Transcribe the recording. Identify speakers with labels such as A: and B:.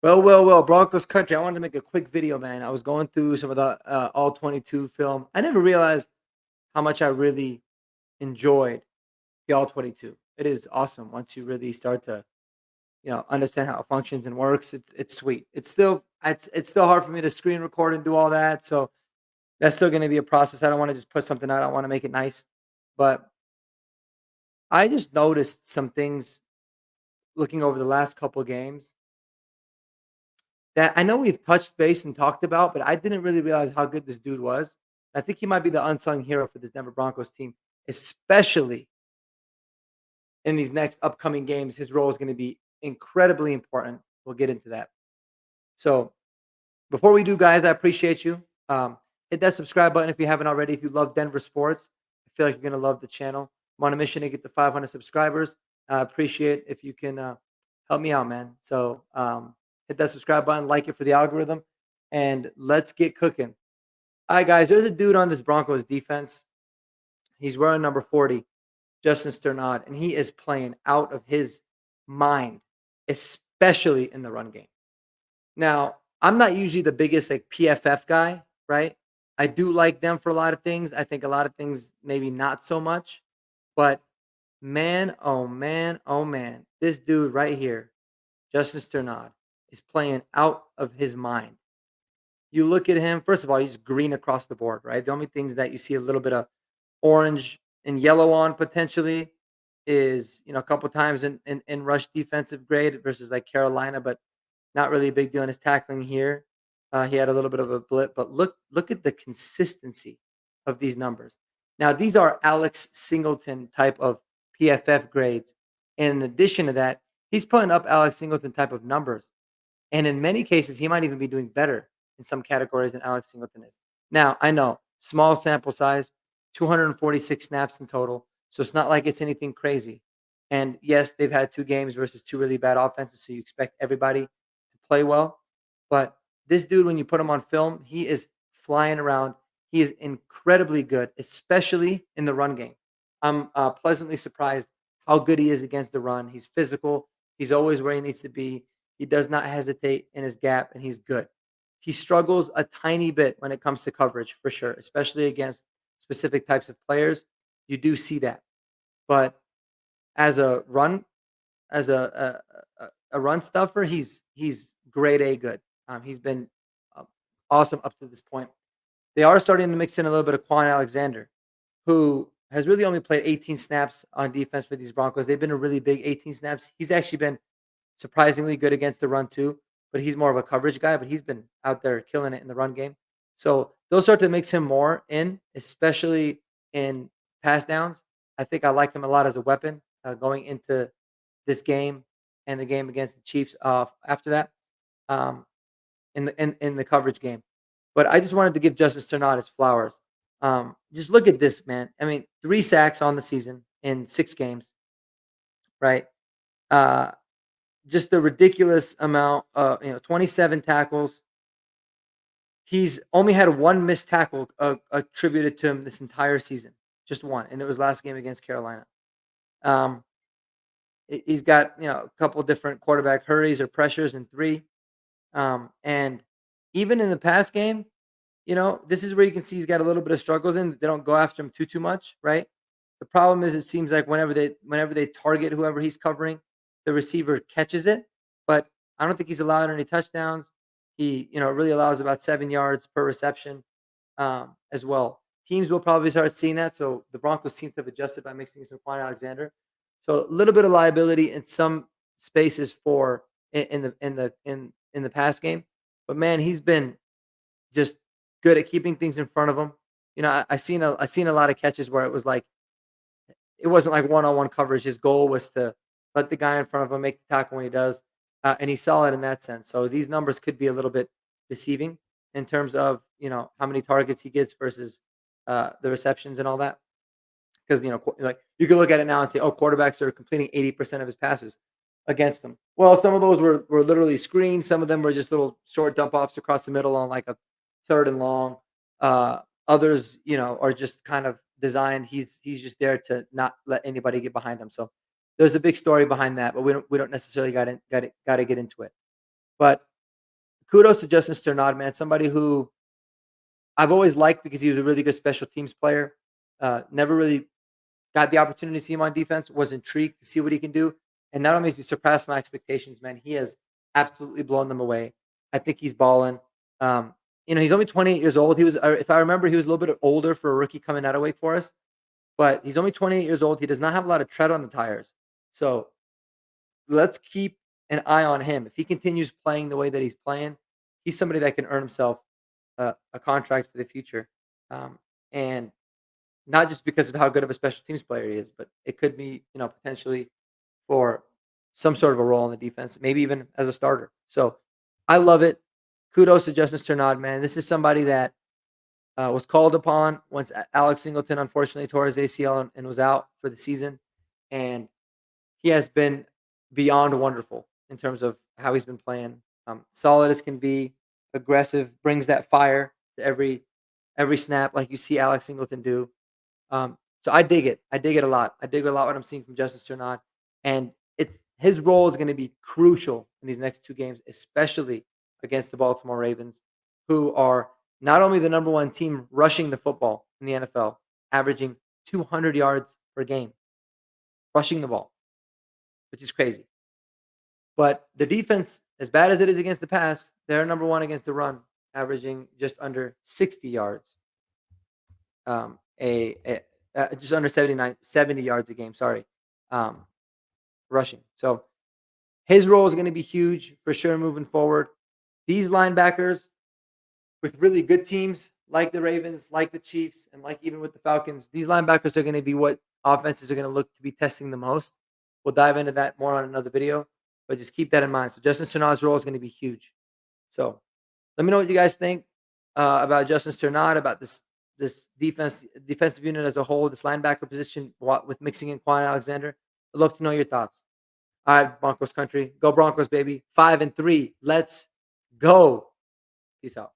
A: Well, Broncos country. I wanted to make a quick video, man. I was going through some of the all 22 film. I never realized how much I really enjoyed the all 22. It is awesome once you really start to, understand how it functions and works. It's sweet. It's still hard for me to screen record and do all that. So that's still going to be a process. I don't want to just put something out. I want to make it nice. But I just noticed some things looking over the last couple games that I know we've touched base and talked about, but I didn't really realize how good this dude was. I think he might be the unsung hero for this Denver Broncos team, especially in these next upcoming games. His role is going to be incredibly important. We'll get into that. So before we do, guys, I appreciate you. Hit that subscribe button if you haven't already. If you love Denver sports, I feel like you're going to love the channel. I'm on a mission to get to 500 subscribers. I appreciate if you can help me out, man. So hit that subscribe button, like it for the algorithm, and let's get cooking. All right, guys, there's a dude on this Broncos defense. He's wearing number 40, Justin Strnad, and he is playing out of his mind, especially in the run game. Now, I'm not usually the biggest like PFF guy, right? I do like them for a lot of things. I think a lot of things maybe not so much, but man, oh man, oh man, this dude right here, Justin Strnad, is playing out of his mind. You look at him, first of all, he's green across the board, right? The only things that you see a little bit of orange and yellow on potentially is, a couple times in rush defensive grade versus like Carolina, but not really a big deal in his tackling here. He had a little bit of a blip, but look at the consistency of these numbers. Now, these are Alex Singleton type of PFF grades. And in addition to that, he's putting up Alex Singleton type of numbers. And in many cases, he might even be doing better in some categories than Alex Singleton is. Now, I know, small sample size, 246 snaps in total. So it's not like it's anything crazy. And yes, they've had 2 games versus 2 really bad offenses. So you expect everybody to play well. But this dude, when you put him on film, he is flying around. He is incredibly good, especially in the run game. I'm pleasantly surprised how good he is against the run. He's physical. He's always where he needs to be. He does not hesitate in his gap, and he's good. He struggles a tiny bit when it comes to coverage, for sure, especially against specific types of players. You do see that. But as a run, as a run stuffer, he's grade A good. He's been uh, awesome up to this point. They are starting to mix in a little bit of Quan Alexander, who has really only played 18 snaps on defense for these Broncos. They've been a really big 18 snaps. He's actually been surprisingly good against the run too, but he's more of a coverage guy, but he's been out there killing it in the run game. So they'll start to mix him more in, especially in pass downs. I think I like him a lot as a weapon going into this game and the game against the Chiefs after that um, in the coverage game. But I just wanted to give Justice Strnad his flowers. Just look at this, man. I mean, 3 sacks on the season in 6 games, right? Uh, just a ridiculous amount. 27 tackles. He's only had one missed tackle attributed to him this entire season, just one, and it was last game against Carolina. Um, he's got a couple different quarterback hurries or pressures in 3, and even in the pass game, this is where you can see he's got a little bit of struggles in. They don't go after him too much, right? The problem is it seems like whenever they target whoever he's covering, the receiver catches it, but I don't think he's allowed any touchdowns. He, really allows about 7 yards per reception, as well. Teams will probably start seeing that. So the Broncos seem to have adjusted by mixing some Quan Alexander. So a little bit of liability in some spaces for in the pass game, but man, he's been just good at keeping things in front of him. I seen a lot of catches where it wasn't like one-on-one coverage. His goal was to let the guy in front of him make the tackle when he does, and he's solid in that sense. So these numbers could be a little bit deceiving in terms of how many targets he gets versus the receptions and all that. Because like you can look at it now and say, oh, quarterbacks are completing 80% of his passes against them. Well, some of those were literally screens. Some of them were just little short dump offs across the middle on like a 3rd and long. Others, are just kind of designed. He's just there to not let anybody get behind him. So there's a big story behind that, but we don't necessarily got to get into it. But kudos to Justin Strnad, man. Somebody who I've always liked because he was a really good special teams player. Never really got the opportunity to see him on defense. Was intrigued to see what he can do, and not only has he surpassed my expectations, man, he has absolutely blown them away. I think he's balling. Um, he's only 28 years old. He was, if I remember, he was a little bit older for a rookie coming out of Wake Forest, but he's only 28 years old. He does not have a lot of tread on the tires. So let's keep an eye on him. If he continues playing the way that he's playing, he's somebody that can earn himself a contract for the future. And not just because of how good of a special teams player he is, but it could be, potentially for some sort of a role on the defense, maybe even as a starter. So I love it. Kudos to Justin Strnad, man. This is somebody that was called upon once Alex Singleton unfortunately tore his ACL and was out for the season. And he has been beyond wonderful in terms of how he's been playing. Solid as can be, aggressive, brings that fire to every snap, like you see Alex Singleton do. So I dig it. I dig it a lot. I dig a lot what I'm seeing from Justice Strnad, and it's his role is going to be crucial in these next two games, especially against the Baltimore Ravens, who are not only the number one team rushing the football in the NFL, averaging 200 yards per game, rushing the ball, which is crazy. But the defense, as bad as it is against the pass, they're number one against the run, averaging just under 60 yards. Just under 70 yards a game, sorry, rushing. So his role is going to be huge for sure moving forward. These linebackers with really good teams like the Ravens, like the Chiefs, and like even with the Falcons, these linebackers are going to be what offenses are going to look to be testing the most. We'll dive into that more on another video, but just keep that in mind. So Justin Strnad's role is going to be huge. So let me know what you guys think about Justin Strnad, about this defensive unit as a whole, this linebacker position with mixing in Quan Alexander. I'd love to know your thoughts. All right, Broncos country, go Broncos, baby! 5-3, let's go. Peace out.